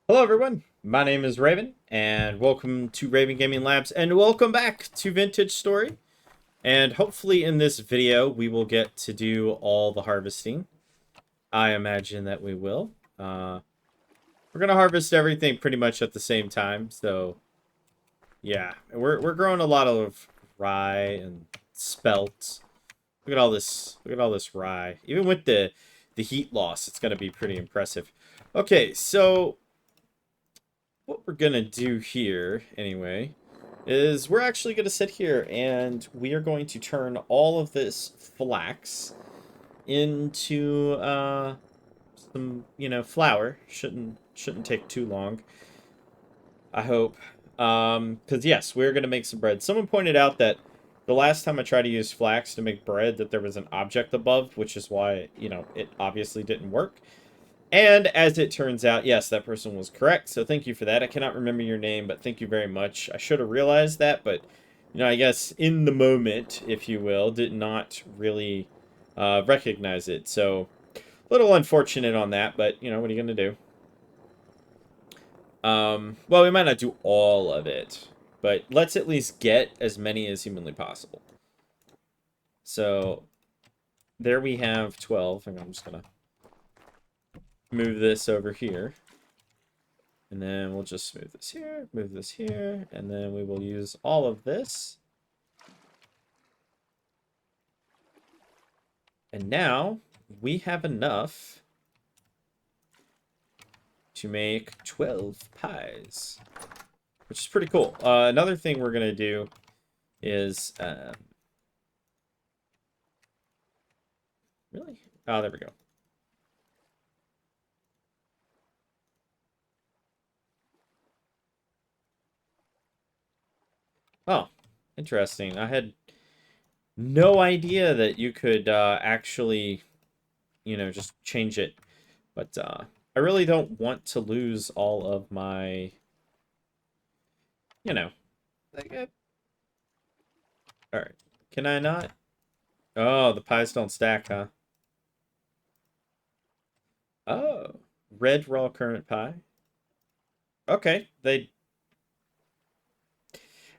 Hello everyone, my name is Raven, and welcome to Raven Gaming Labs, and welcome back to VintageStory. And hopefully in this video we will get to do all the harvesting. I imagine that we will. We're gonna harvest everything pretty much at the same time, so yeah. We're growing a lot of rye and spelt. Look at all this, look at all this rye. Even with the heat loss, it's gonna be pretty impressive. Okay, so what we're gonna do here, anyway, is we're actually gonna sit here and we are going to turn all of this flax into some, flour. Shouldn't take too long, I hope. Because yes, we're gonna make some bread. Someone pointed out that the last time I tried to use flax to make bread, that there was an object above, which is why, it obviously didn't work. And as it turns out, yes, that person was correct. So thank you for that. I cannot remember your name, but thank you very much. I should have realized that, but I guess in the moment, if you will, did not really recognize it. So a little unfortunate on that, but what are you gonna do? Well, we might not do all of it, but let's at least get as many as humanly possible. So there we have 12. Hang on, I'm just gonna move this over here. And then we'll just move this here, and then we will use all of this. And now we have enough to make 12 pies, which is pretty cool. Another thing we're going to do is... really? Oh, there we go. Oh, interesting. I had no idea that you could actually, just change it. But I really don't want to lose all of my, like, all right. Can I not? Oh, the pies don't stack, huh? Oh, red raw currant pie. Okay, they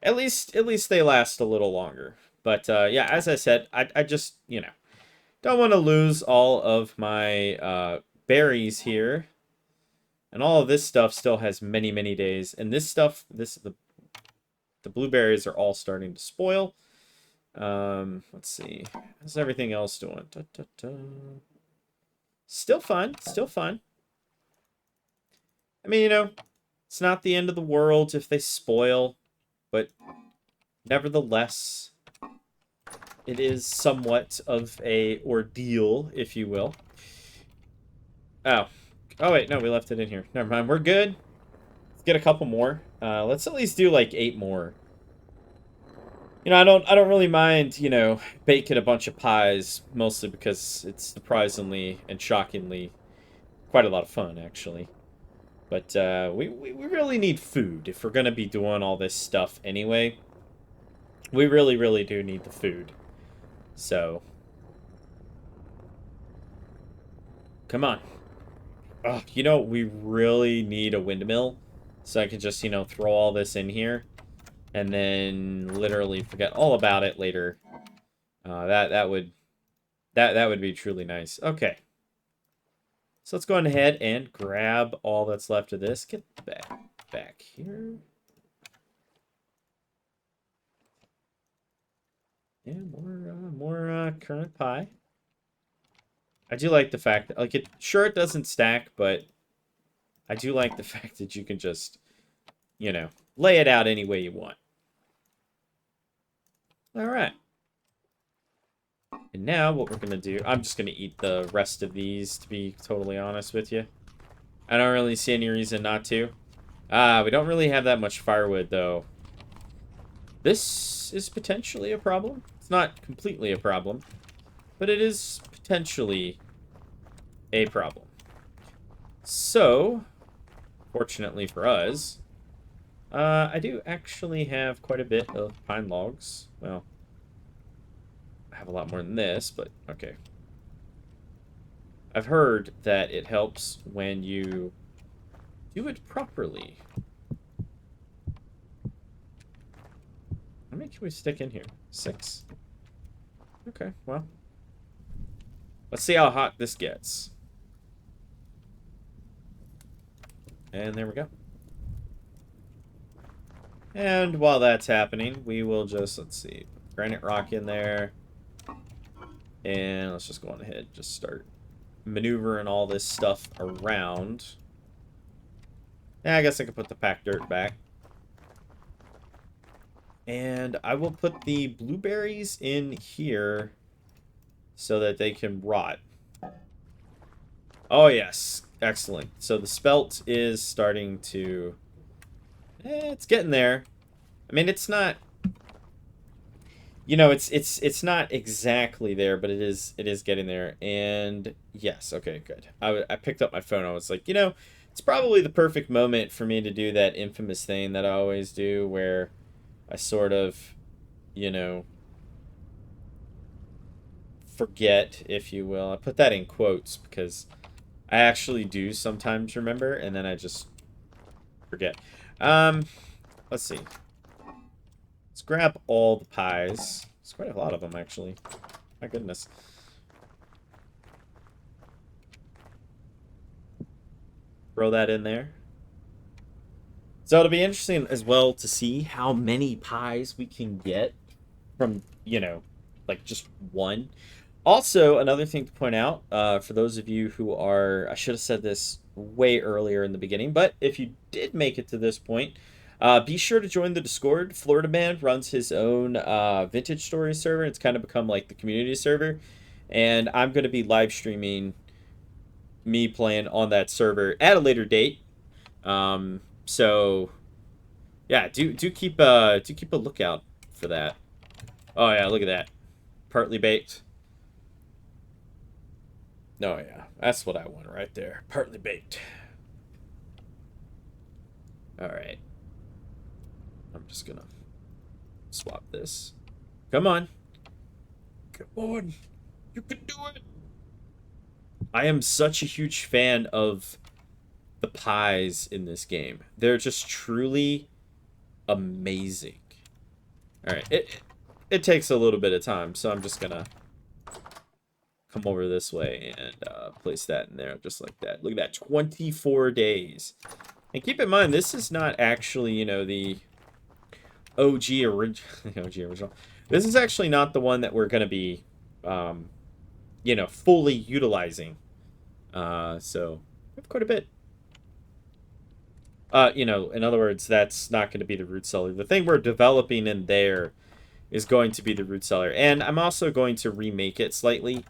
at least they last a little longer. But yeah, as I said, I just don't want to lose all of my berries here, and all of this stuff still has many days. And this stuff, the blueberries are all starting to spoil. Let's see, how's everything else doing? Da, da, da. Still fun, still fun. I mean, it's not the end of the world if they spoil, but nevertheless, it is somewhat of a ordeal, if you will. Oh. Oh, wait, no, we left it in here. Never mind, we're good. Let's get a couple more. Let's at least do, like, 8 more. I don't really mind, baking a bunch of pies, mostly because it's surprisingly and shockingly quite a lot of fun, actually. But we really need food if we're going to be doing all this stuff anyway. We really do need the food. So, come on. Oh, we really need a windmill. So I can just, throw all this in here. And then literally forget all about it later. That would be truly nice. Okay. So let's go ahead and grab all that's left of this. Get back here. And more currant pie. I do like the fact that, like, it doesn't stack, but I do like the fact that you can just, lay it out any way you want. All right. And now what we're going to do, I'm just going to eat the rest of these, to be totally honest with you. I don't really see any reason not to. We don't really have that much firewood, though. This is potentially a problem. It's not completely a problem, but it is potentially a problem. So, fortunately for us, I do actually have quite a bit of pine logs. Well, I have a lot more than this, but okay. I've heard that it helps when you do it properly. How many can we stick in here? 6? Okay, well. Let's see how hot this gets. And there we go. And while that's happening, we will just, let's see, granite rock in there. And let's just go on ahead, just start maneuvering all this stuff around. Yeah, I guess I could put the packed dirt back. And I will put the blueberries in here so that they can rot. Oh, yes. Excellent. So the spelt is starting to... it's getting there. I mean, it's not... You know, it's not exactly there, but it is getting there. And yes, okay, good. I picked up my phone. I was like, you know, it's probably the perfect moment for me to do that infamous thing that I always do where I sort of, you know, forget, if you will. I put that in quotes because I actually do sometimes remember, and then I just forget. Let's see. Let's grab all the pies. It's quite a lot of them, actually. My goodness. Throw that in there. So it'll be interesting as well to see how many pies we can get from, you know, like just one. Also, another thing to point out, for those of you who are, I should have said this way earlier in the beginning, but if you did make it to this point, be sure to join the Discord. Florida Man runs his own VintageStory server. It's kind of become like the community server. And I'm going to be live streaming me playing on that server at a later date. So, yeah, do keep a lookout for that. Oh, yeah, look at that. Partly baked. Oh, yeah, that's what I want right there. Partly baked. All right. I'm just gonna swap this. Come on. Come on. You can do it. I am such a huge fan of the pies in this game. They're just truly amazing. All right. It takes a little bit of time, so I'm just gonna come over this way and place that in there just like that. Look at that. 24 days. And keep in mind, this is not actually, you know, the OG original. This is actually not the one that we're going to be, you know, fully utilizing. So we have quite a bit. You know, in other words, that's not going to be the root cellar. The thing we're developing in there is going to be the root cellar. And I'm also going to remake it slightly.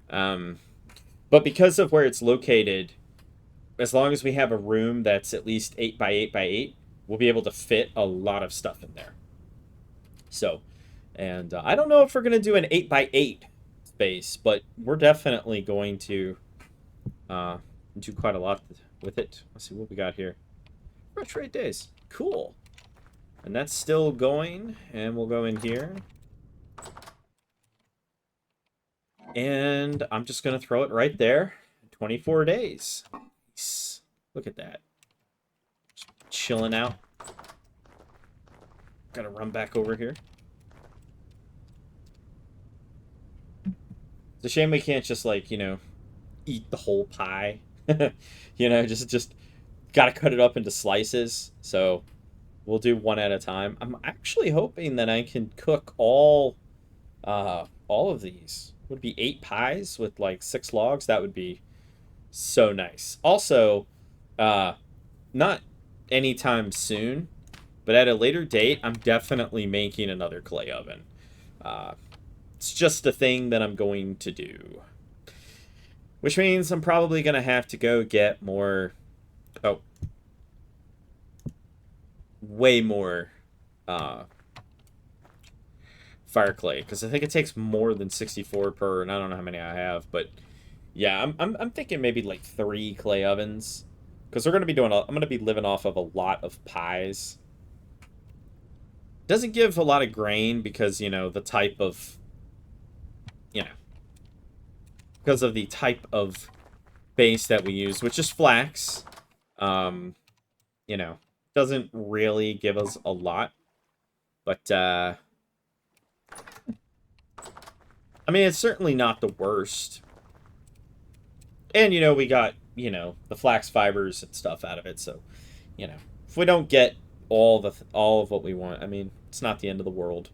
But because of where it's located, as long as we have a room that's at least 8 by 8 by 8, we'll be able to fit a lot of stuff in there. So, and I don't know if we're going to do an 8 by 8 space, but we're definitely going to do quite a lot with it. Let's see what we got here. Fresh 8 days. Cool. And that's still going, and we'll go in here. And I'm just going to throw it right there. 24 days. Nice. Look at that. Just chilling out. Gotta run back over here. It's a shame we can't just, like, you know, eat the whole pie. You know, just gotta cut it up into slices. So we'll do one at a time. I'm actually hoping that I can cook all of these. Would be 8 pies with like 6 logs. That would be so nice. Also, not anytime soon, but at a later date, I'm definitely making another clay oven. It's just a thing that I'm going to do. Which means I'm probably going to have to go get more... Oh. Way more fire clay, because I think it takes more than 64 per, and I don't know how many I have, but yeah, I'm thinking maybe like 3 clay ovens, because we're gonna be doing I'm gonna be living off of a lot of pies. Doesn't give a lot of grain because, you know, the type of, you know, because of the type of base that we use, which is flax. you know, doesn't really give us a lot. But, I mean, it's certainly not the worst. And, you know, we got, you know, the flax fibers and stuff out of it. So, you know, if we don't get all of what we want, I mean, it's not the end of the world.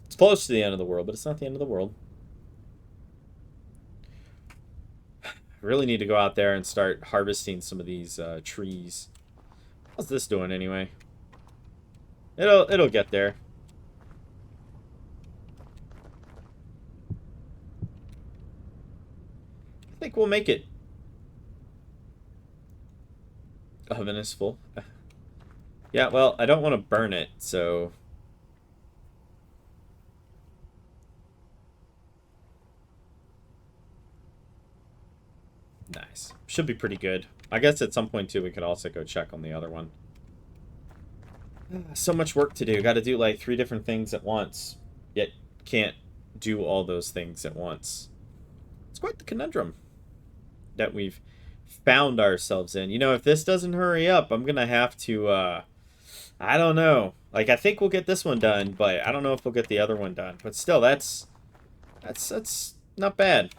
It's close to the end of the world, but it's not the end of the world. I really need to go out there and start harvesting some of these trees. How's this doing anyway? It'll get there. I think we'll make it. Oven is full. Yeah, well, I don't want to burn it, so... Nice. Should be pretty good. I guess at some point, too, we could also go check on the other one. So much work to do. Got to do, like, 3 different things at once. Yet can't do all those things at once. It's quite the conundrum that we've found ourselves in. You know, if this doesn't hurry up, I'm going to have to, I don't know. Like, I think we'll get this one done, but I don't know if we'll get the other one done. But still, that's not bad.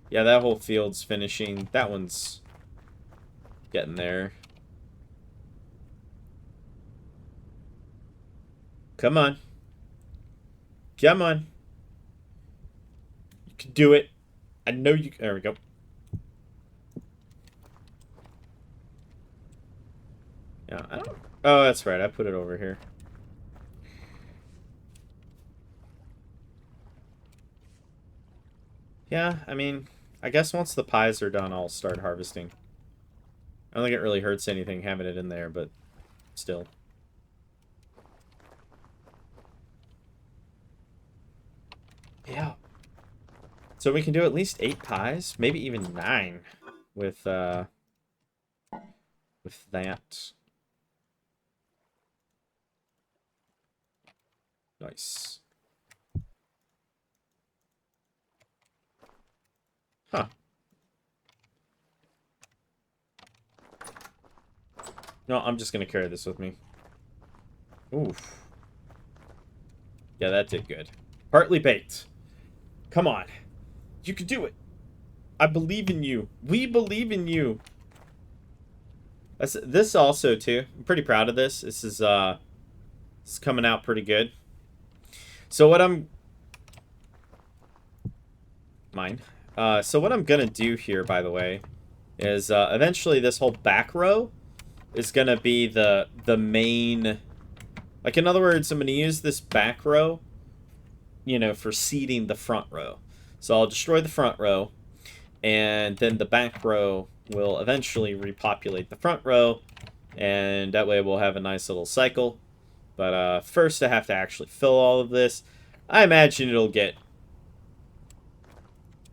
Yeah, that whole field's finishing. That one's getting there. Come on. Come on. You can do it. I know you... There we go. Yeah, I don't... Oh, that's right. I put it over here. Yeah, I mean, I guess once the pies are done, I'll start harvesting. I don't think it really hurts anything having it in there, but still. Yeah. So we can do at least 8 pies, maybe even 9 with that. Nice. Huh. No, I'm just gonna carry this with me. Oof. Yeah, that did good. Partly baked. Come on. You can do it. I believe in you. We believe in you. This also, too. I'm pretty proud of this. This is coming out pretty good. So what I'm... Mine. So what I'm gonna do here, by the way, is eventually this whole back row is gonna be the main... Like, in other words, I'm gonna use this back row, you know, for seeding the front row. So I'll destroy the front row, and then the back row will eventually repopulate the front row, and that way we'll have a nice little cycle. But first I have to actually fill all of this. I imagine it'll get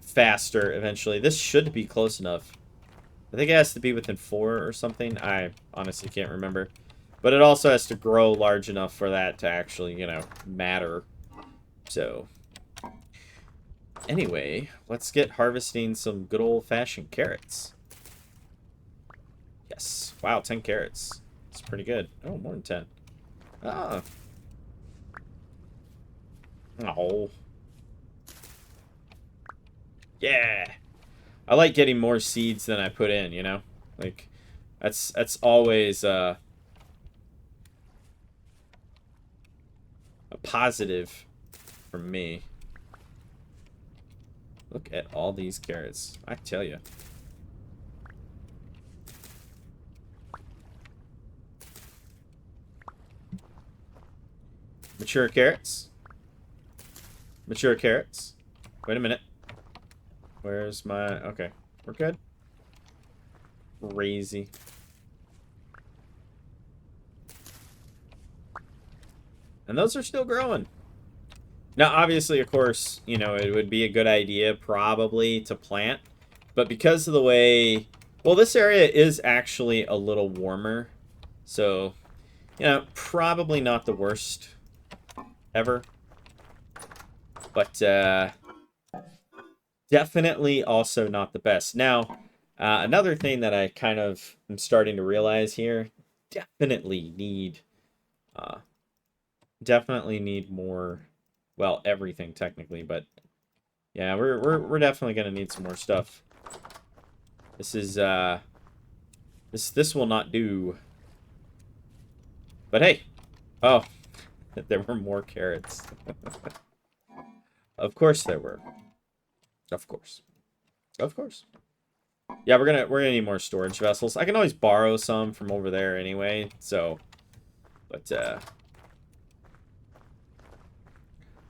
faster eventually. This should be close enough. I think it has to be within 4 or something. I honestly can't remember. But it also has to grow large enough for that to actually, you know, matter. So, anyway, let's get harvesting some good old-fashioned carrots. Yes. Wow, 10 carrots. It's pretty good. Oh, more than 10. Ah. Oh. Yeah. I like getting more seeds than I put in, you know? Like, that's always a positive for me. Look at all these carrots. I tell you. Mature carrots. Mature carrots. Wait a minute. Where's my... Okay. We're good. Crazy. And those are still growing. Now, obviously, of course, you know, it would be a good idea probably to plant. But because of the way... Well, this area is actually a little warmer. So, you know, probably not the worst ever. But, definitely also not the best. Now, Another thing that I kind of am starting to realize here, definitely need, uh, definitely need more, well, everything technically, but yeah, we're definitely gonna need some more stuff. This is this will not do. But hey, oh, there were more carrots. Of course there were. Of course. Of course. Yeah, we're gonna need more storage vessels. I can always borrow some from over there anyway, so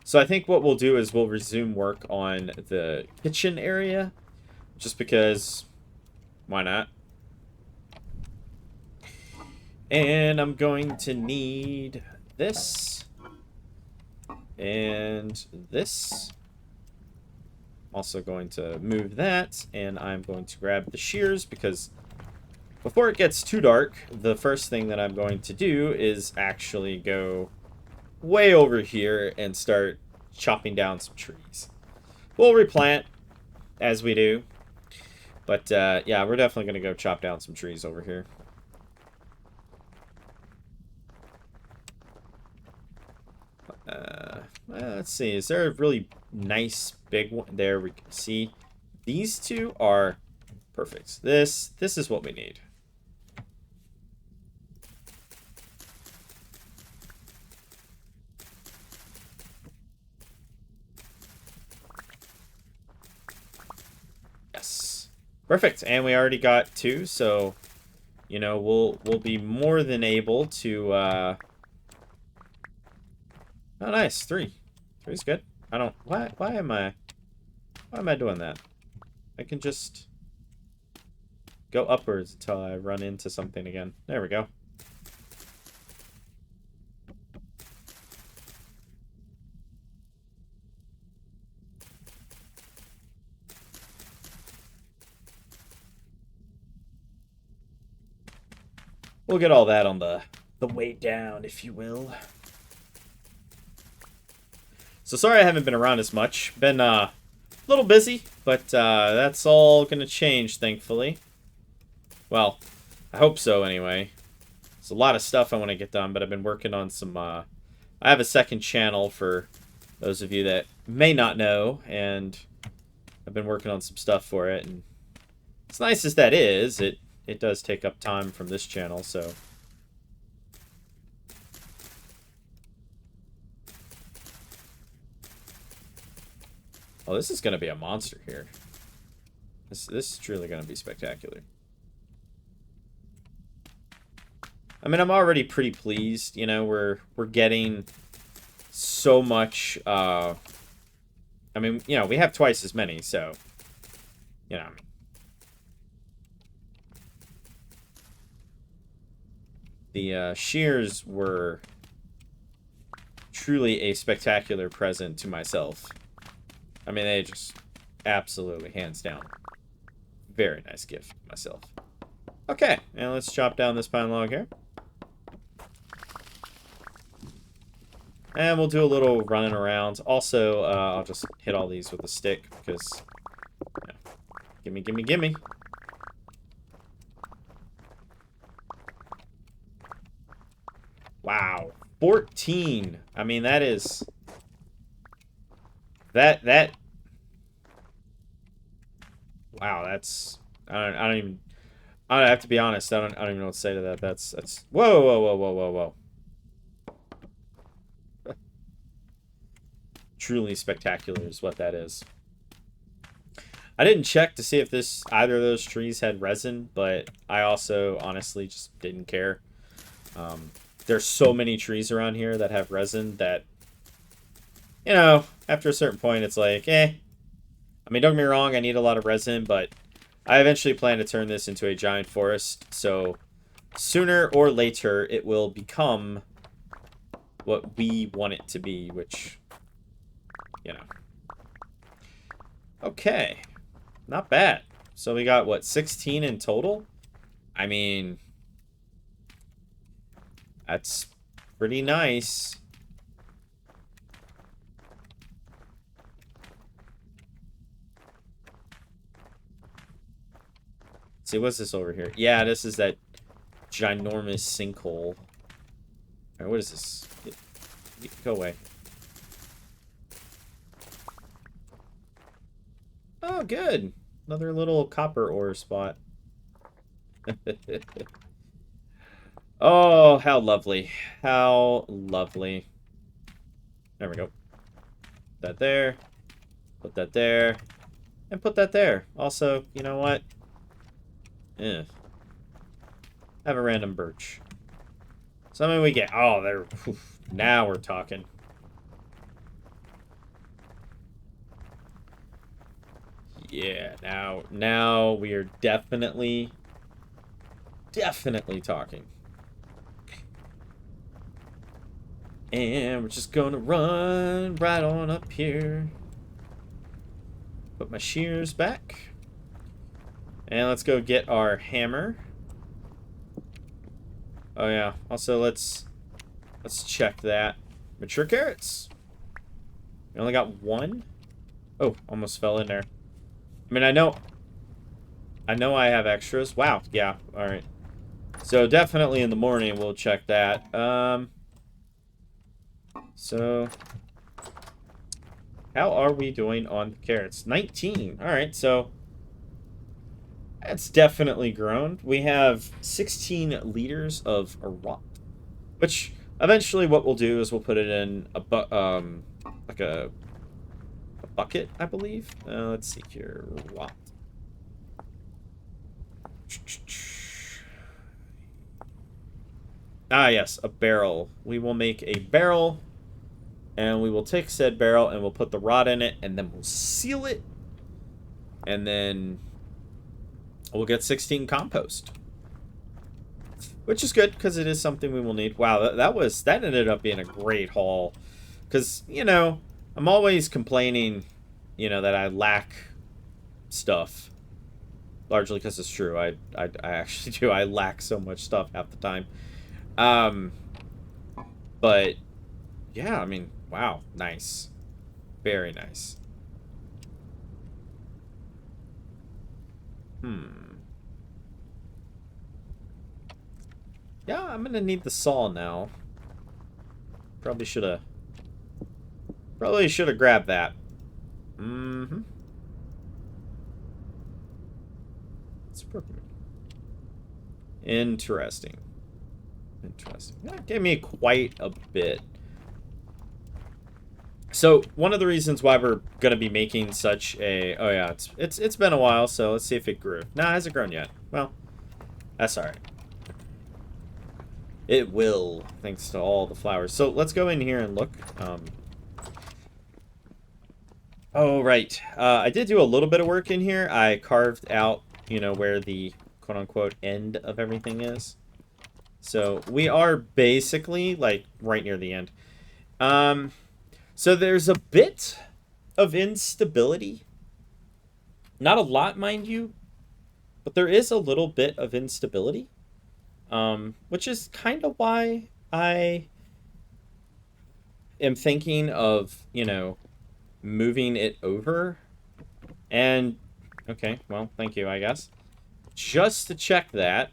so I think what we'll do is we'll resume work on the kitchen area. Just because why not? And I'm going to need this and this. Also going to move that, and I'm going to grab the shears because before it gets too dark, the first thing that I'm going to do is actually go way over here and start chopping down some trees. We'll replant as we do, but yeah, we're definitely going to go chop down some trees over here. Let's see, is there a really nice big one? There we can see. These two are perfect. This is what we need. Yes. Perfect. And we already got two, so you know, we'll be more than able to oh nice, three. Three's good. I don't why am I doing that? I can just go upwards until I run into something again. There we go. We'll get all that on the way down, if you will. So sorry I haven't been around as much. Been a little busy, but that's all gonna change, thankfully. Well, I hope so anyway. There's a lot of stuff I want to get done, but I've been working on some I have a second channel for those of you that may not know, and I've been working on some stuff for it, and as nice as that is, it does take up time from this channel, so. Oh, this is going to be a monster here. This is truly going to be spectacular. I mean, I'm already pretty pleased. You know, we're getting so much. I mean, you know, we have twice as many, so you know. The shears were truly a spectacular present to myself. I mean, they just absolutely, hands down, very nice gift to myself. Okay, and let's chop down this pine log here. And we'll do a little running around. Also, I'll just hit all these with a stick because, you know, gimme, gimme, gimme. Wow, 14. I mean, that is that. Wow, that's I don't even. I have to be honest. I don't even know what to say to that. That's whoa, whoa, whoa, whoa, whoa, whoa. Truly spectacular is what that is. I didn't check to see if either of those trees had resin, but I also honestly just didn't care. There's so many trees around here that have resin that, you know, after a certain point, it's like, eh. I mean, don't get me wrong, I need a lot of resin, but I eventually plan to turn this into a giant forest, so sooner or later, it will become what we want it to be, which, you know. Okay. Not bad. So we got, what, 16 in total? I mean, that's pretty nice. see, what's this over here? Yeah, this is that ginormous sinkhole. All right, what is this? Go away. Oh, good. Another little copper ore spot. Oh, how lovely. How lovely. There we go. Put that there. Put that there. And put that there. Also, you know what? Have a random birch. Something we get. Oh, there. Now we're talking. Yeah, now we are definitely talking. And we're just gonna run right on up here. Put my shears back. And let's go get our hammer. Oh yeah. Also, let's check that. Mature carrots. We only got one. Oh, almost fell in there. I mean, I know I have extras. Wow. Yeah. All right. So definitely in the morning we'll check that. So how are we doing on the carrots? 19. All right. So that's definitely grown. We have 16 liters of rot, which eventually what we'll do is we'll put it in like a bucket, I believe. Let's see here. Rot. Ah, yes, a barrel. We will make a barrel, and we will take said barrel, and we'll put the rot in it, and then we'll seal it, and then we'll get 16 compost. Which is good, because it is something we will need. Wow, that ended up being a great haul. Because, you know, I'm always complaining, you know, that I lack stuff. Largely because it's true. I actually do. I lack so much stuff half the time. But, yeah, I mean, wow. Nice. Very nice. Yeah, I'm gonna need the saw now. Probably should have grabbed that. It's perfect. Interesting. That gave me quite a bit. So one of the reasons why we're gonna be making such a it's been a while, so let's see if it grew. Nah, it hasn't grown yet. Well, that's alright. It will, thanks to all the flowers. So let's go in here and look. Oh, right. I did do a little bit of work in here. I carved out, you know, where the quote-unquote end of everything is. So we are basically, like, right near the end. So there's a bit of instability. Not a lot, mind you. But there is a little bit of instability. Which is kind of why I am thinking of, you know, moving it over. And, okay, well, thank you, I guess. Just to check that.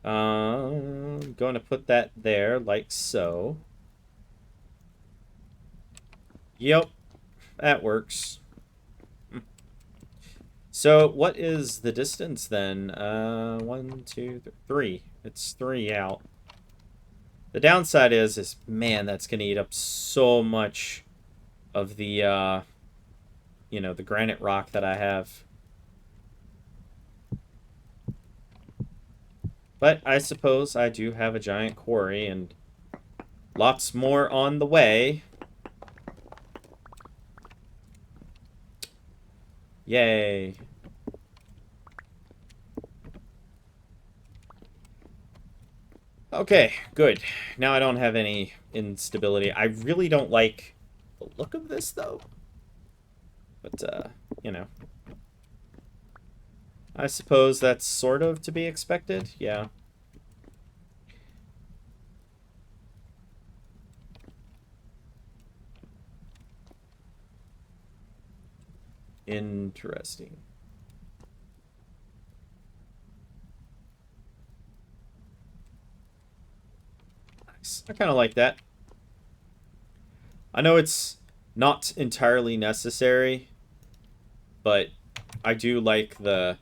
I'm going to put that there, like so. Yep, that works. So, what is the distance then? 1, 2, 3. It's 3 out. The downside is man, that's going to eat up so much of the, you know, the granite rock that I have. But I suppose I do have a giant quarry and lots more on the way. Yay. Okay, good. Now I don't have any instability. I really don't like the look of this, though. But, you know. I suppose that's sort of to be expected. Yeah. Interesting. nice. I kind of like that. I know it's not entirely necessary, but I do like the,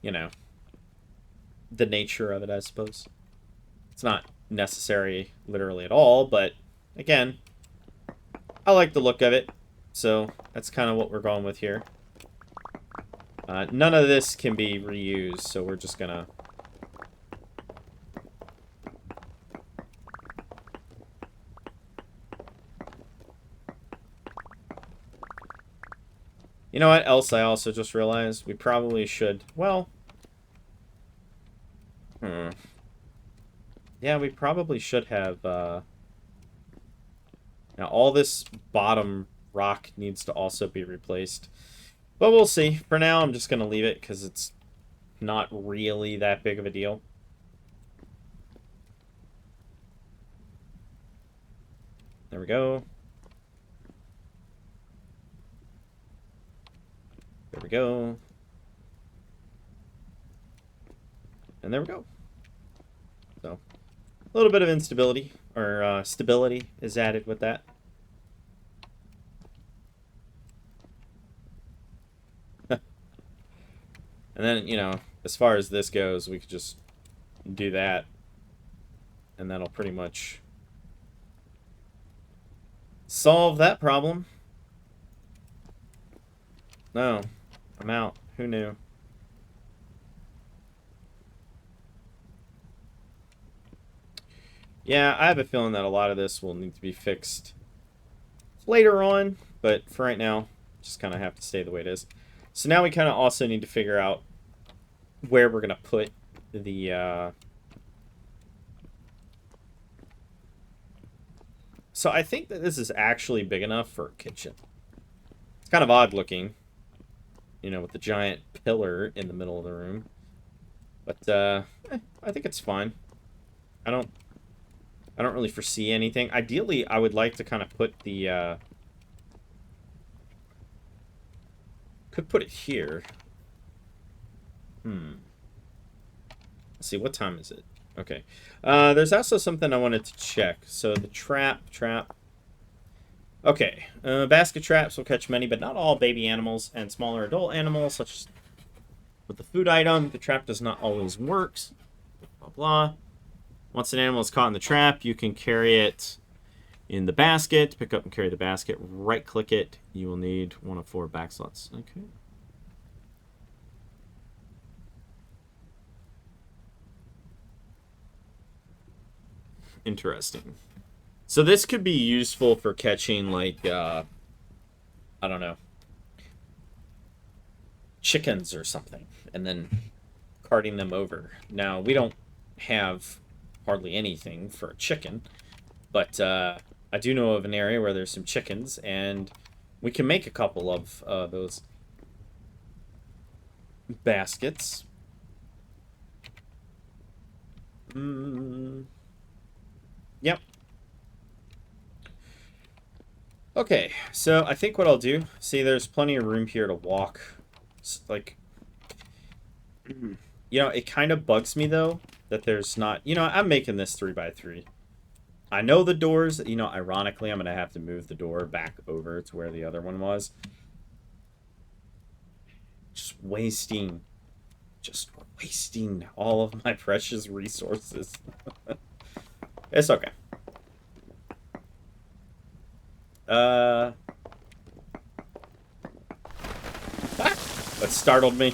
you know, the nature of it, I suppose. It's not necessary literally at all, but again, I like the look of it. So that's kind of what we're going with here. None of this can be reused, so we're just gonna... You know what else I also just realized? We probably should... Well... Yeah, we probably should have... Now, all this bottom rock needs to also be replaced. But we'll see. For now, I'm just going to leave it because it's not really that big of a deal. There we go. There we go. And there we go. So, a little bit of instability, or stability is added with that. And then, you know, as far as this goes, we could just do that. And that'll pretty much solve that problem. No, I'm out. Who knew? Yeah, I have a feeling that a lot of this will need to be fixed later on. But for right now, just kind of have to stay the way it is. So now we kind of also need to figure out where we're going to put the... So I think that this is actually big enough for a kitchen. It's kind of odd looking, you know, with the giant pillar in the middle of the room. But I think it's fine. I don't really foresee anything. Ideally, I would like to kind of put the... Could put it here. Let's see, what time is it? Okay. There's also something I wanted to check. So the trap. Okay. Basket traps will catch many, but not all baby animals and smaller adult animals, such as with the food item. The trap does not always work. Blah, blah. Once an animal is caught in the trap, you can carry it in the basket. Pick up and carry the basket. Right-click it. You will need 1 of 4 back slots. Okay. Interesting. So this could be useful for catching, like, I don't know, chickens or something, and then carting them over. Now, we don't have hardly anything for a chicken, but I do know of an area where there's some chickens, and we can make a couple of those baskets. Yep. Okay, so I think what I'll do, see, there's plenty of room here to walk. Like, you know, it kind of bugs me, though, that there's not... You know, I'm making this 3x3. I know the doors, you know, ironically, I'm going to have to move the door back over to where the other one was. Just wasting all of my precious resources. It's okay. Ah, that startled me.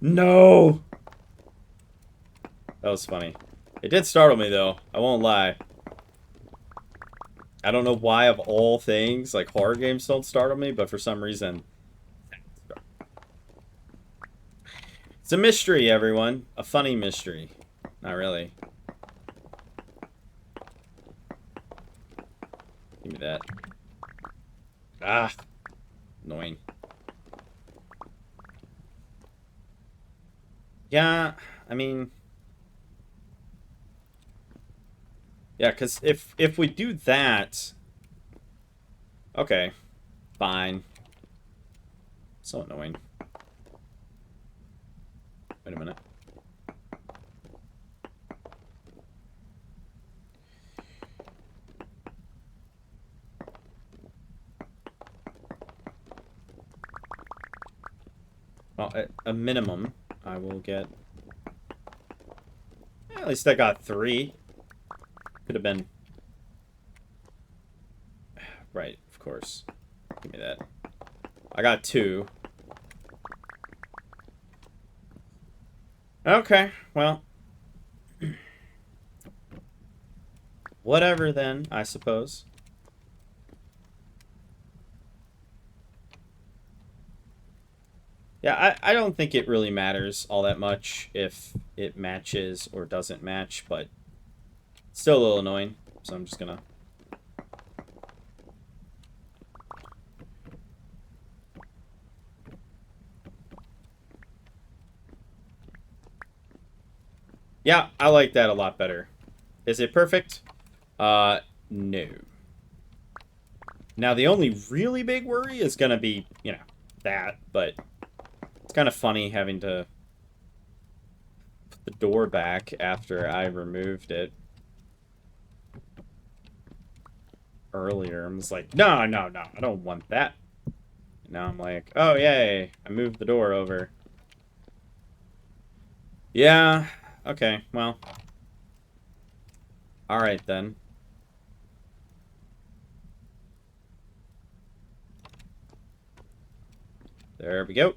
No! That was funny. It did startle me, though. I won't lie. I don't know why, of all things, like, horror games don't startle me, but for some reason... It's a mystery, everyone. A funny mystery. Not really. Give me that. Ah. Annoying. Yeah, I mean... Yeah, because if we do that... Okay. Fine. So annoying. Wait a minute. Well, at a minimum, I will get... At least I got 3. Could have been... Right, of course. Give me that. I got 2. Okay, well... Whatever then, I suppose. Yeah, I don't think it really matters all that much if it matches or doesn't match, but it's still a little annoying, so I'm just gonna... Yeah, I like that a lot better. Is it perfect? No. Now, the only really big worry is gonna be, you know, that, but it's kind of funny having to put the door back after I removed it earlier. I was like, no, no, no, I don't want that. And now I'm like, oh, yay, I moved the door over. Yeah, okay, well. Alright, then. There we go.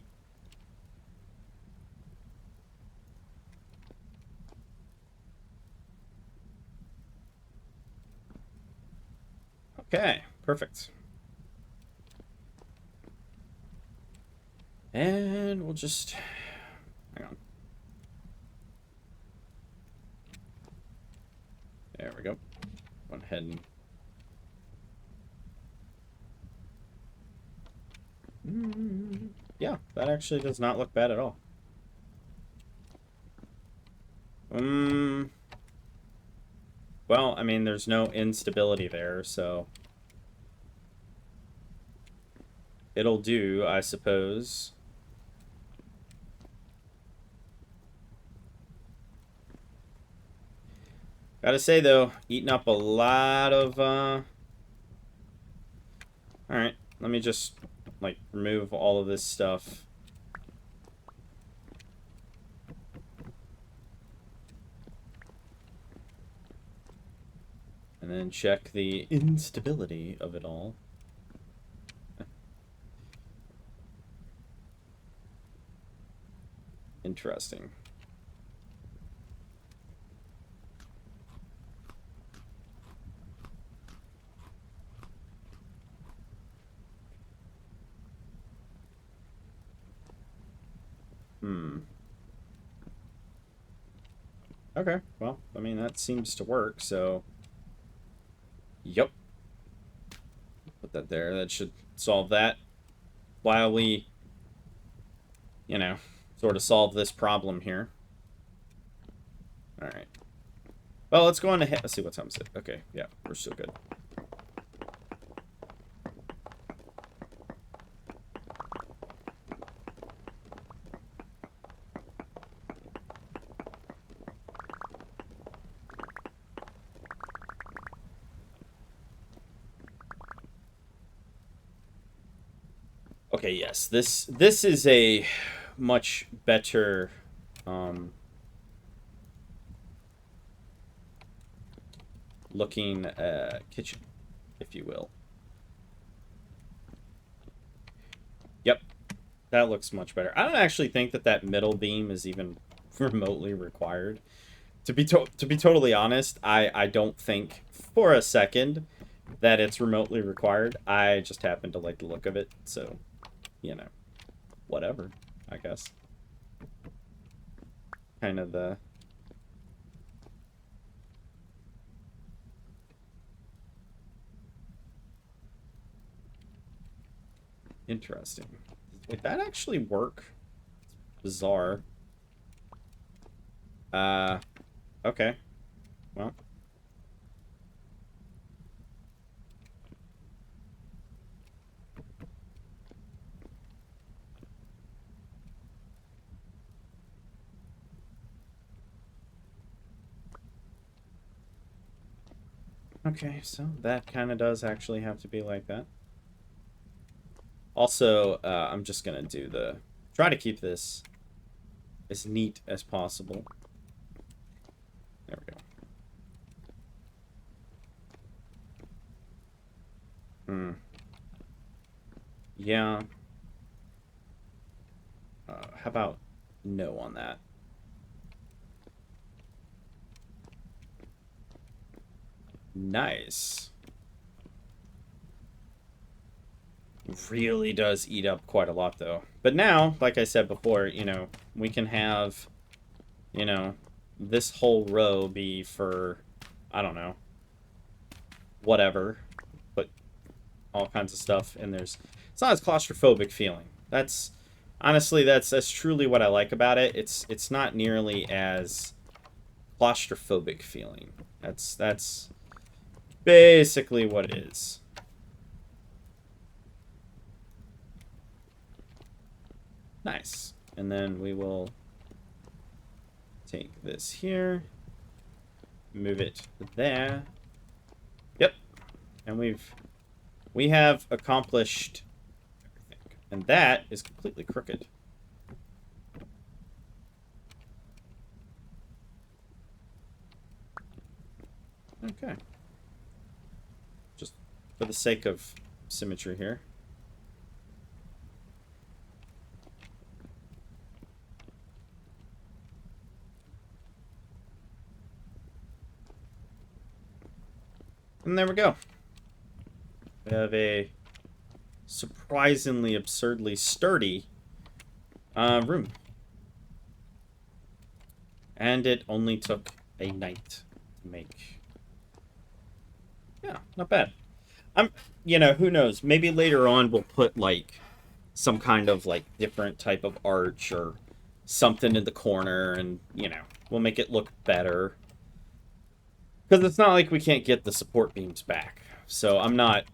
Okay, perfect. And we'll just... Hang on. There we go. Go ahead and... Yeah, that actually does not look bad at all. Well, I mean, there's no instability there, so... It'll do, I suppose. Gotta say, though, eating up a lot of, Alright, let me just, like, remove all of this stuff. And then check the instability of it all. Interesting. Okay, well, I mean, that seems to work, so... Yep. Put that there. That should solve that. While we, you know, sort of solve this problem here. Alright. Well, let's go on ahead. Let's see what time is it. Okay, yeah, we're still good. Okay, yes, this is a much better looking kitchen, if you will. Yep, that looks much better. I don't actually think that that middle beam is even remotely required. To be totally honest, I don't think for a second that it's remotely required. I just happen to like the look of it, so, you know, whatever, I guess. Kind of the... Interesting. Would that actually work? It's bizarre. Okay. Well. Okay, so that kind of does actually have to be like that. Also, I'm just gonna do the try to keep this as neat as possible. There we go. Yeah. How about no on that? Nice. Really does eat up quite a lot, though. But now, like I said before, you know, we can have, you know, this whole row be for, I don't know, whatever. Put all kinds of stuff in there's. It's not as claustrophobic feeling. That's honestly that's truly what I like about it. It's not nearly as claustrophobic feeling. That's basically what it is. Nice. And then we will take this here, move it there. Yep. And we have accomplished everything. And that is completely crooked. Okay. Just for the sake of symmetry here. And there we go. We have a surprisingly absurdly sturdy room. And it only took a night to make. Yeah, not bad. You know, who knows? Maybe later on we'll put, like, some kind of, like, different type of arch or something in the corner and, you know, we'll make it look better. Because it's not like we can't get the support beams back. So I'm not,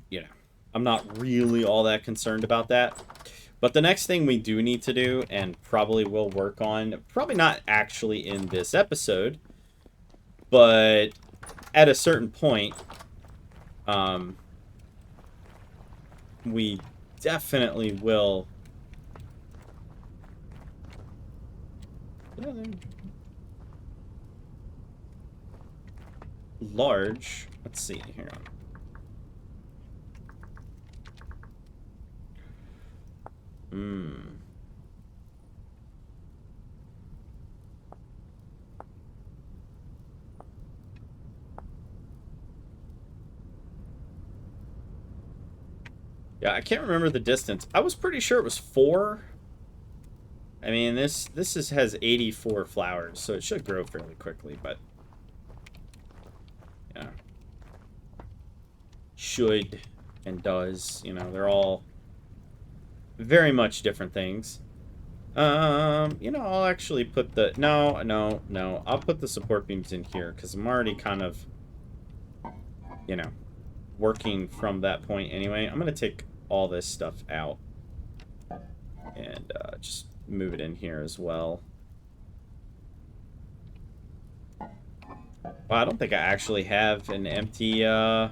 you know, I'm not really all that concerned about that. But the next thing we do need to do, and probably will work on, probably not actually in this episode, but at a certain point, we definitely will. Large. Let's see. Hang on. Yeah, I can't remember the distance. I was pretty sure it was 4. I mean, this has 84 flowers, so it should grow fairly quickly, but yeah. Should and does, you know, they're all very much different things. You know, I'll actually put the no. I'll put the support beams in here because I'm already kind of, you know, working from that point anyway. I'm gonna take all this stuff out and just move it in here as well. Well, I don't think I actually have an empty, wow,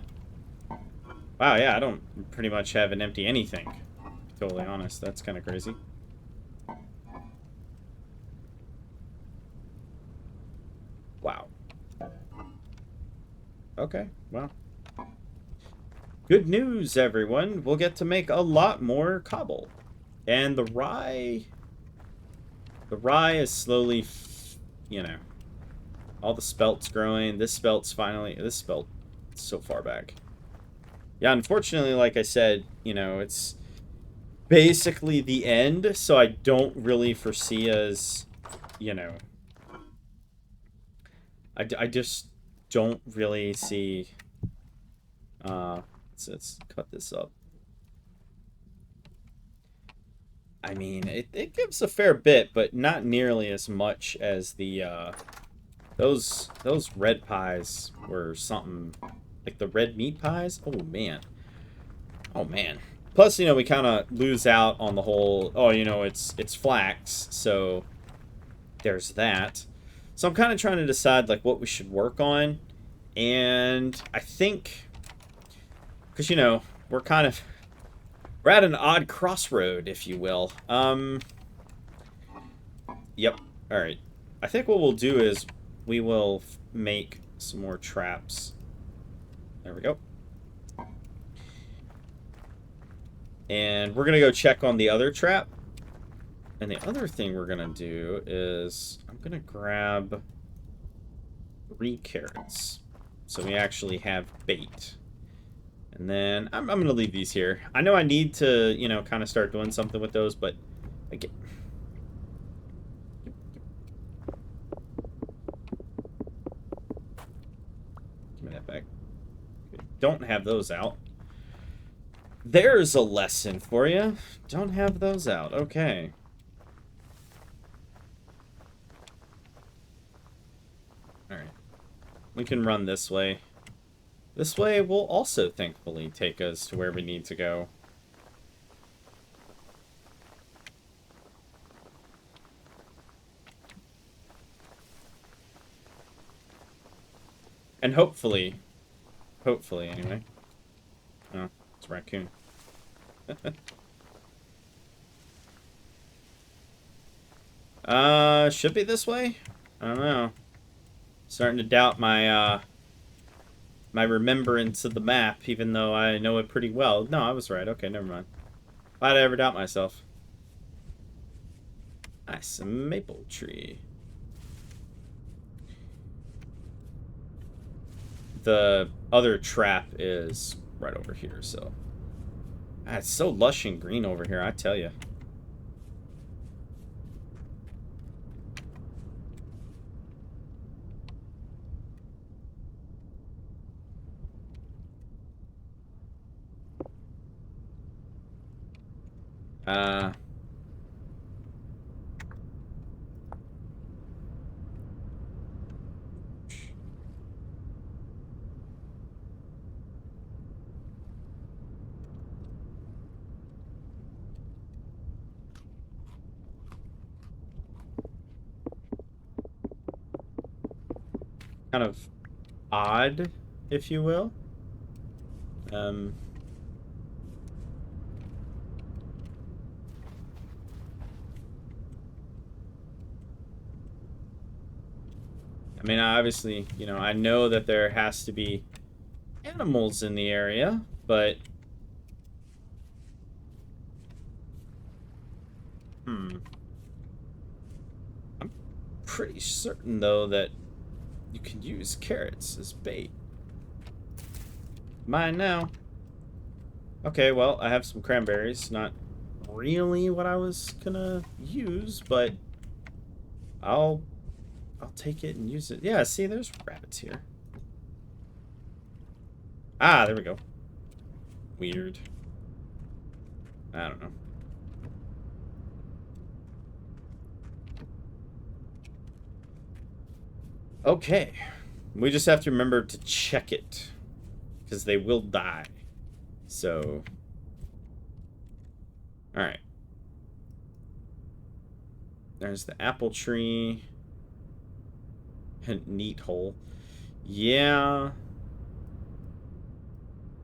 yeah, I don't pretty much have an empty anything. To be totally honest, that's kind of crazy. Wow. Okay, well. Good news, everyone. We'll get to make a lot more cobble. And the rye is slowly, you know, all the spelt's growing. This spelt's so far back. Yeah, unfortunately, like I said, you know, it's basically the end, so I don't really foresee us, you know, I just don't really see, let's cut this up. I mean, it gives a fair bit, but not nearly as much as the, those red pies were something, like the red meat pies. Oh, man. Oh, man. Plus, you know, we kind of lose out on the whole, oh, you know, it's flax, so there's that. So I'm kind of trying to decide, like, what we should work on, and I think, because, you know, we're at an odd crossroad, if you will. Yep. Alright. I think what we'll do is we will make some more traps. There we go. And we're going to go check on the other trap. And the other thing we're going to do is I'm going to grab 3 carrots. So we actually have bait. And then I'm going to leave these here. I know I need to, you know, kind of start doing something with those, but again. Give me that back. Don't have those out. There's a lesson for you. Don't have those out. Okay. Alright. We can run this way. This way will also, thankfully, take us to where we need to go. And hopefully anyway. Oh, it's a raccoon. Should be this way? I don't know. Starting to doubt my, my remembrance of the map, even though I know it pretty well. No, I was right. Okay, never mind. Why'd I ever doubt myself? Nice, a maple tree. The other trap is right over here, so... Ah, it's so lush and green over here, I tell you. Kind of odd, if you will. I mean, obviously, you know, I know that there has to be animals in the area, but... I'm pretty certain, though, that you can use carrots as bait. Mine now. Okay, well, I have some cranberries. Not really what I was gonna use, but I'll take it and use it. Yeah, see, there's rabbits here. Ah, there we go. Weird. I don't know. Okay. We just have to remember to check it. Because they will die. So... Alright. There's the apple tree. Neat hole. Yeah.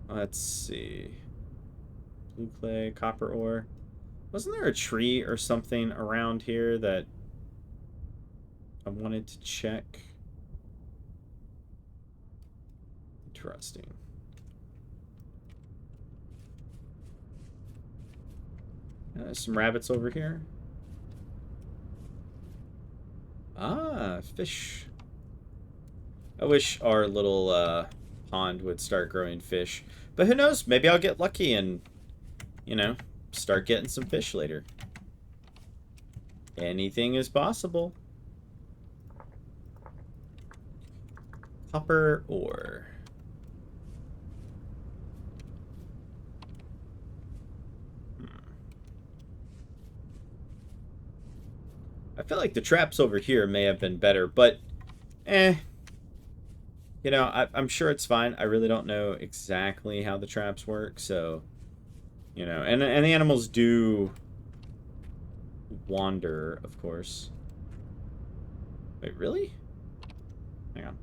Let's see. Blue clay, copper ore. Wasn't there a tree or something around here that I wanted to check? Interesting. There's some rabbits over here. Ah, fish. I wish our little pond would start growing fish. But who knows? Maybe I'll get lucky and, you know, start getting some fish later. Anything is possible. Copper ore. I feel like the traps over here may have been better, but you know, I'm sure it's fine. I really don't know exactly how the traps work, so, you know, and the animals do wander, of course. Wait, really? Hang on.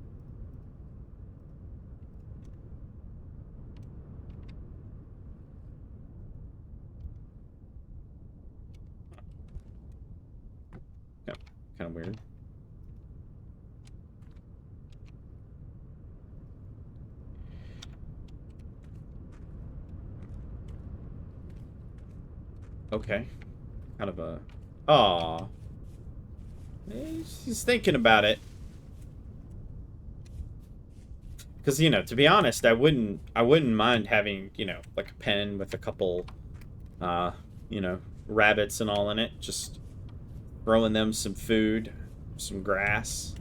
kind of weird. Okay. Kind of a... Aw. He's thinking about it. Because, you know, to be honest, I wouldn't mind having, you know, like a pen with a couple, you know, rabbits and all in it. Just throwing them some food, some grass.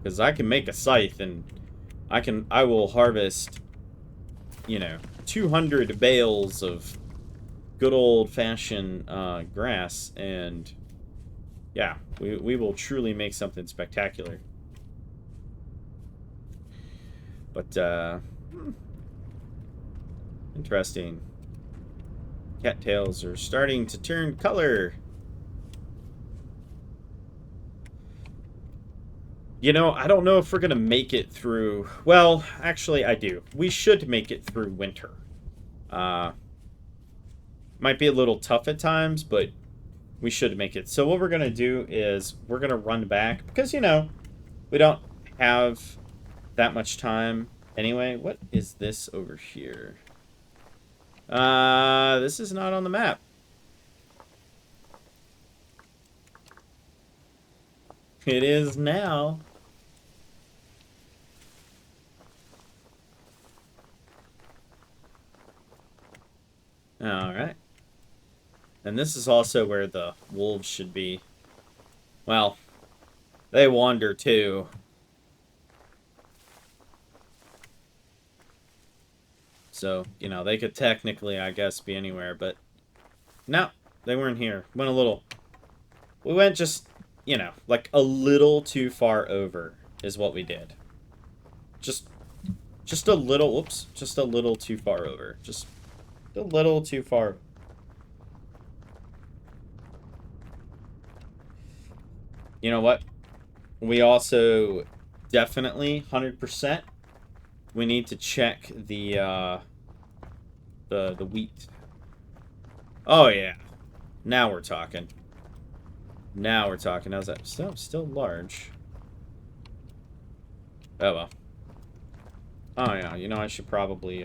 Because I can make a scythe and I will harvest, you know, 200 bales of good old-fashioned grass, and yeah, we will truly make something spectacular. But interesting. Cattails are starting to turn color. You know, I don't know if we're gonna make it through... Well, actually, I do. We should make it through winter. Might be a little tough at times, but we should make it. So what we're gonna do is we're gonna run back, because, you know, we don't have that much time anyway. What is this over here? This is not on the map. It is now. Alright. And this is also where the wolves should be. Well, they wander too. So, you know, they could technically, I guess, be anywhere, but... No, they weren't here. We went just, you know, like a little too far over is what we did. Just a little, whoops, just a little too far over. Just a little too far. You know what? We also definitely 100% we need to check the wheat. Oh yeah. Now we're talking. Now we're talking. How's that? Still large. Oh well. Oh yeah, you know, I should probably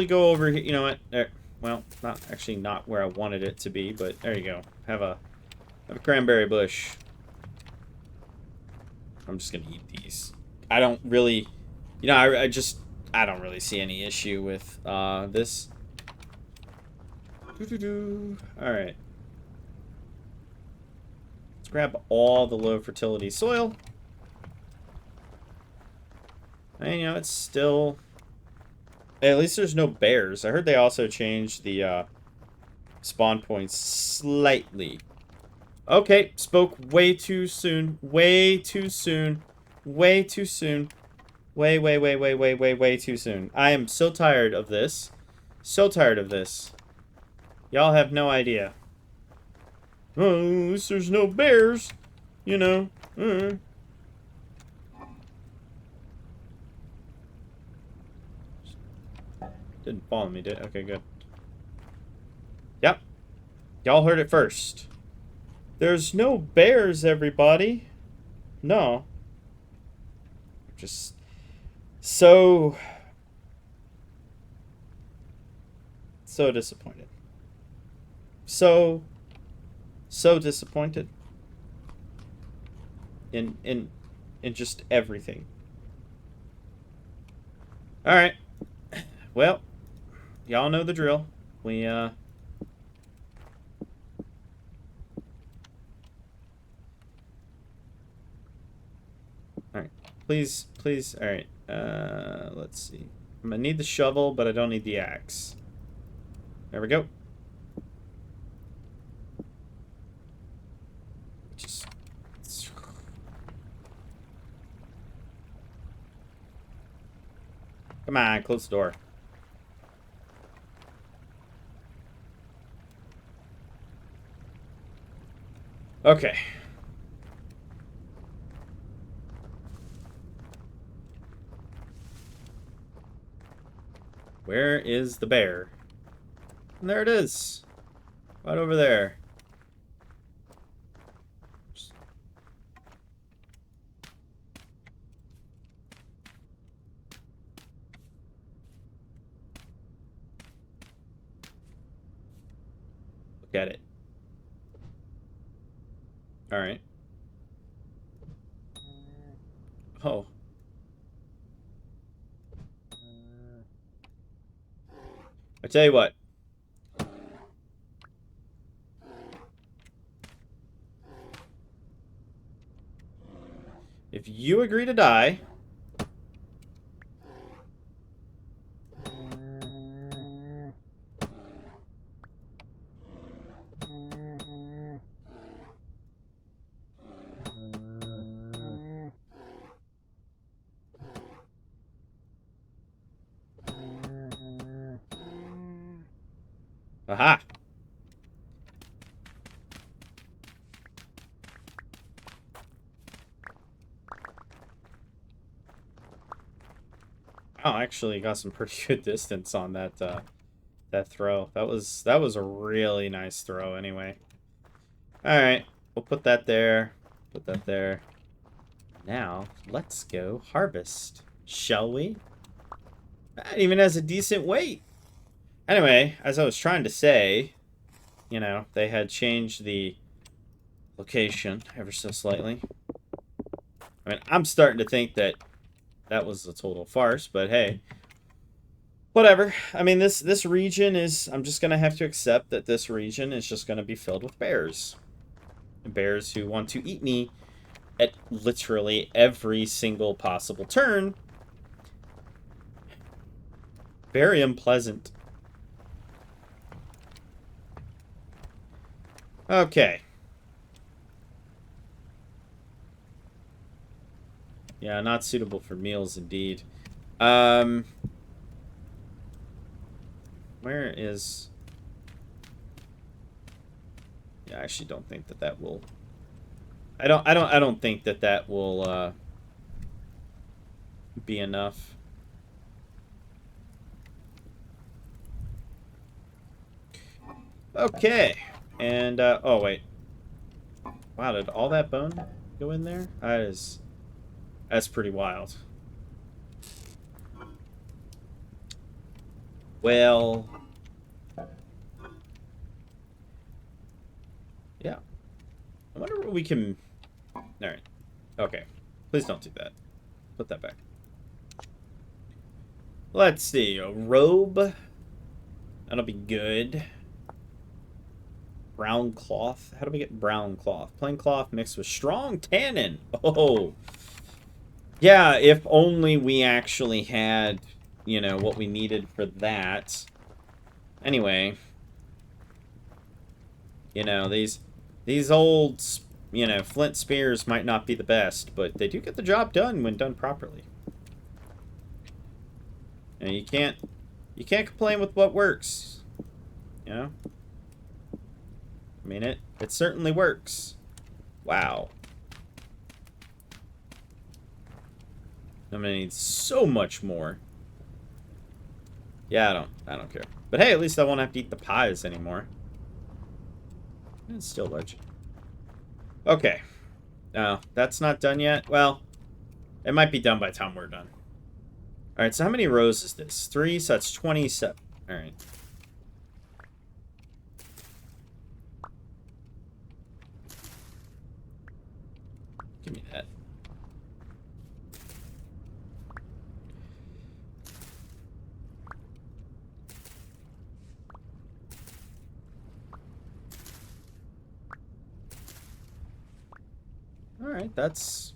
go over here. You know what? There. Well, not where I wanted it to be, but there you go. Have a cranberry bush. I'm just gonna eat these. I don't really, you know, I don't really see any issue with this. All right. Let's grab all the low fertility soil. And, you know, it's still... At least there's no bears. I heard they also changed the spawn points slightly. Okay, spoke way too soon. Way too soon. Way too soon. Way too soon. I am so tired of this. So tired of this. Y'all have no idea. Oh, at least there's no bears. You know. Didn't follow me, did it? Okay, good. Yep. Y'all heard it first. There's no bears, everybody. No. Just so disappointed. So disappointed in just everything. All right. Well, y'all know the drill. We all right. Please. All right. Let's see. I'm gonna need the shovel, but I don't need the axe. There we go. Just... Come on, close the door. Okay. Where is the bear? And there it is. Right over there. at it. All right. Oh. I tell you what. If you agree to die... Aha! Oh, actually got some pretty good distance on that that throw. That was a really nice throw anyway. All right, we'll put that there. Put that there. Now, let's go harvest, shall we? That even has a decent weight. Anyway, as I was trying to say, you know, they had changed the location ever so slightly. I mean, I'm starting to think that that was a total farce, but hey, whatever. I mean, this region is, I'm just going to have to accept that this region is just going to be filled with bears. Bears who want to eat me at literally every single possible turn. Very unpleasant. Okay. Yeah, not suitable for meals indeed. Where is... Yeah, I actually don't think that that will... I don't think that that will be enough. Okay. And oh wait. Wow, did all that bone go in there? That's pretty wild. Well, yeah. I wonder what we can... Alright. Okay. Please don't do that. Put that back. Let's see. A robe. That'll be good. Brown cloth. How do we get brown cloth? Plain cloth mixed with strong tannin. Oh. Yeah, if only we actually had, you know, what we needed for that. Anyway. You know, these old... You know, flint spears might not be the best, but they do get the job done when done properly. And you can't complain with what works. You know? I mean, it certainly works. Wow. I'm gonna need so much more. Yeah, I don't care. But hey, at least I won't have to eat the pies anymore. It's still large. Okay. No, that's not done yet. Well, it might be done by the time we're done. Alright, so how many rows is this? 3, so that's 27. Alright. Give me that. Alright, that's...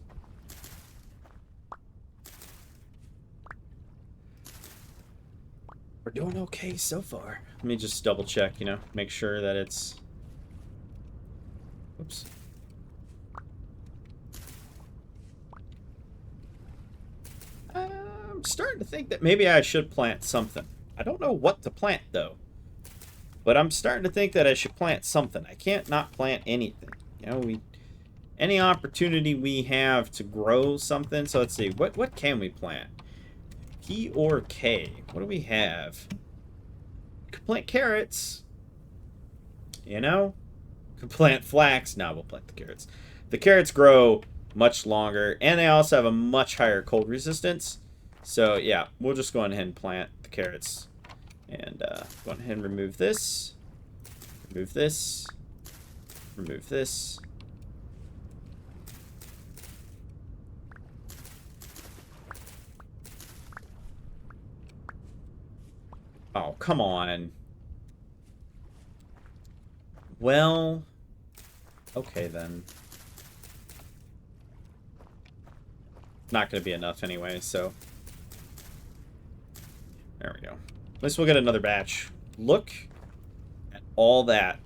We're doing okay so far. Let me just double check, you know, make sure that it's... Oops. I'm starting to think that maybe I should plant something. I don't know what to plant, though. But I'm starting to think that I should plant something. I can't not plant anything. You know, any opportunity we have to grow something. So let's see, what can we plant? P or K? What do we have? Could plant carrots. You know? Could plant flax. No, we'll plant the carrots. The carrots grow much longer, and they also have a much higher cold resistance. So yeah, we'll just go ahead and plant the carrots. And go ahead and remove this. Remove this. Remove this. Oh, come on. Well, okay then. Not going to be enough anyway, so. There we go. At least we'll get another batch. Look at all that.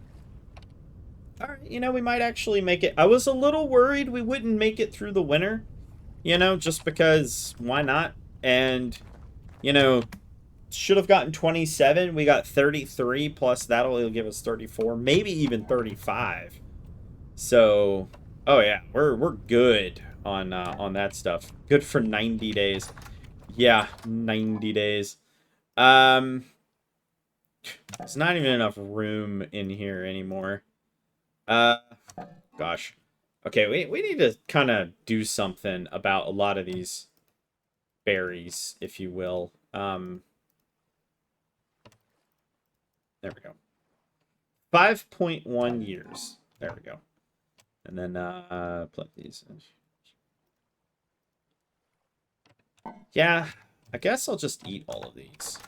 Alright, you know, we might actually make it. I was a little worried we wouldn't make it through the winter. You know, just because, why not? And, you know, should have gotten 27. We got 33, plus that'll give us 34, maybe even 35. So, oh yeah, we're good on that stuff. Good for 90 days. Yeah, 90 days. There's not even enough room in here anymore. Gosh. Okay, we need to kind of do something about a lot of these berries, if you will. There we go. 5.1 years. There we go. And then, plug these in. Yeah, I guess I'll just eat all of these.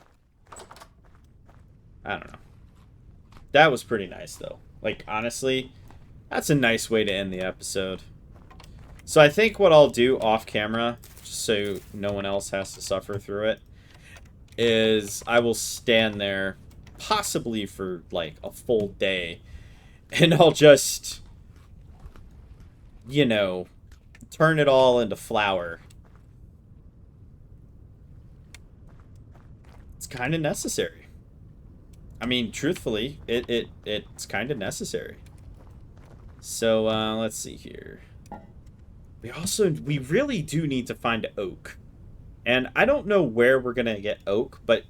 I don't know. That was pretty nice, though. Like, honestly, that's a nice way to end the episode. So I think what I'll do off camera, just so no one else has to suffer through it, is I will stand there, possibly for, like, a full day, and I'll just, you know, turn it all into flour. It's kind of necessary. I mean, truthfully, it's kind of necessary. So, let's see here. We really do need to find oak. And I don't know where we're going to get oak, but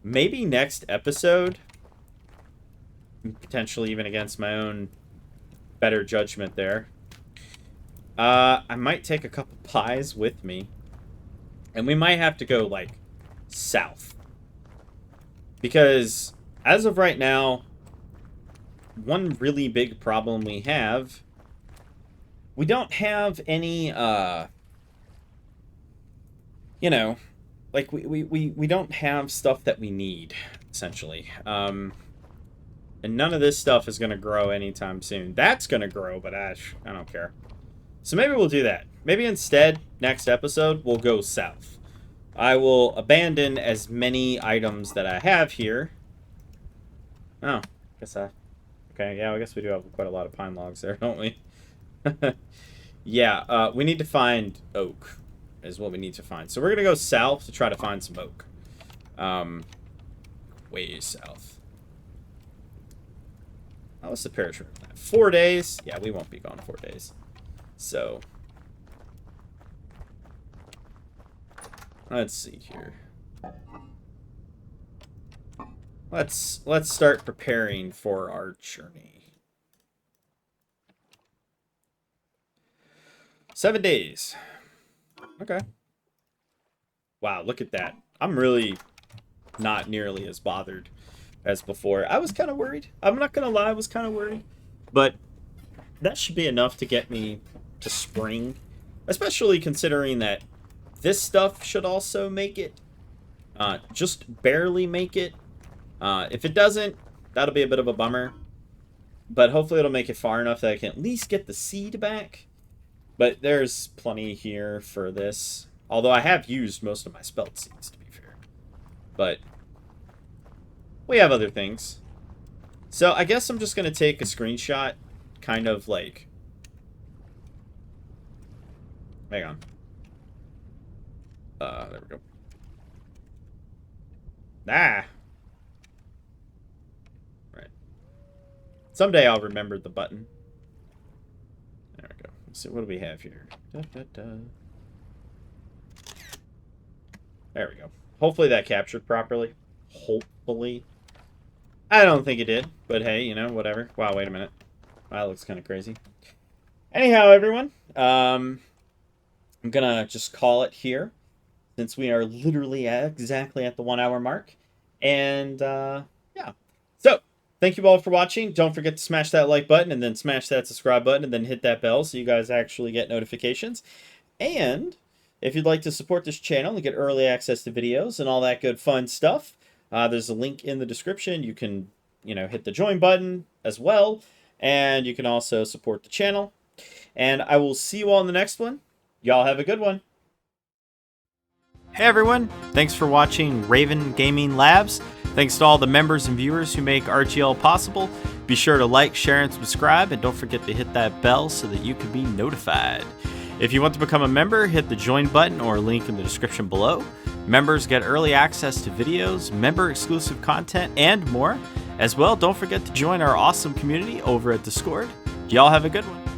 maybe next episode, potentially even against my own better judgment there, I might take a couple pies with me. And we might have to go, like, south. Because, as of right now, one really big problem we have, we don't have any, you know, like, we don't have stuff that we need, essentially. And none of this stuff is going to grow anytime soon. That's going to grow, but I don't care. So maybe we'll do that. Maybe instead, next episode, we'll go south. I will abandon as many items that I have here. Oh, okay, yeah, I guess we do have quite a lot of pine logs there, don't we? Yeah, we need to find oak, is what we need to find. So we're going to go south to try to find some oak. Way south. Oh, what's the paratrooper? 4 days? Yeah, we won't be gone 4 days. So, let's see here. Let's start preparing for our journey. 7 days. Okay. Wow, look at that. I'm really not nearly as bothered as before. I was kind of worried. I'm not going to lie, I was kind of worried. But that should be enough to get me to spring. Especially considering that this stuff should also make it. Just barely make it. If it doesn't, that'll be a bit of a bummer. But hopefully it'll make it far enough that I can at least get the seed back. But there's plenty here for this. Although I have used most of my spelt seeds, to be fair. But we have other things. So I guess I'm just going to take a screenshot. Kind of like... Hang on. There we go. Ah! Right. Someday I'll remember the button. There we go. Let's see, what do we have here? Da, da, da. There we go. Hopefully that captured properly. Hopefully. I don't think it did, but hey, you know, whatever. Wow, wait a minute. That looks kind of crazy. Anyhow, everyone, I'm gonna just call it here, since we are literally exactly at the 1 hour mark. And, yeah. So, thank you all for watching. Don't forget to smash that like button and then smash that subscribe button and then hit that bell so you guys actually get notifications. And if you'd like to support this channel and get early access to videos and all that good fun stuff, there's a link in the description. You can, hit the join button as well. And you can also support the channel. And I will see you all in the next one. Y'all have a good one. Hey everyone, thanks for watching Raven Gaming Labs. Thanks to all the members and viewers who make RGL possible. Be sure to like, share, and subscribe, and don't forget to hit that bell so that you can be notified. If you want to become a member, hit the join button or link in the description below. Members get early access to videos, member-exclusive content, and more. As well, don't forget to join our awesome community over at Discord. Y'all have a good one.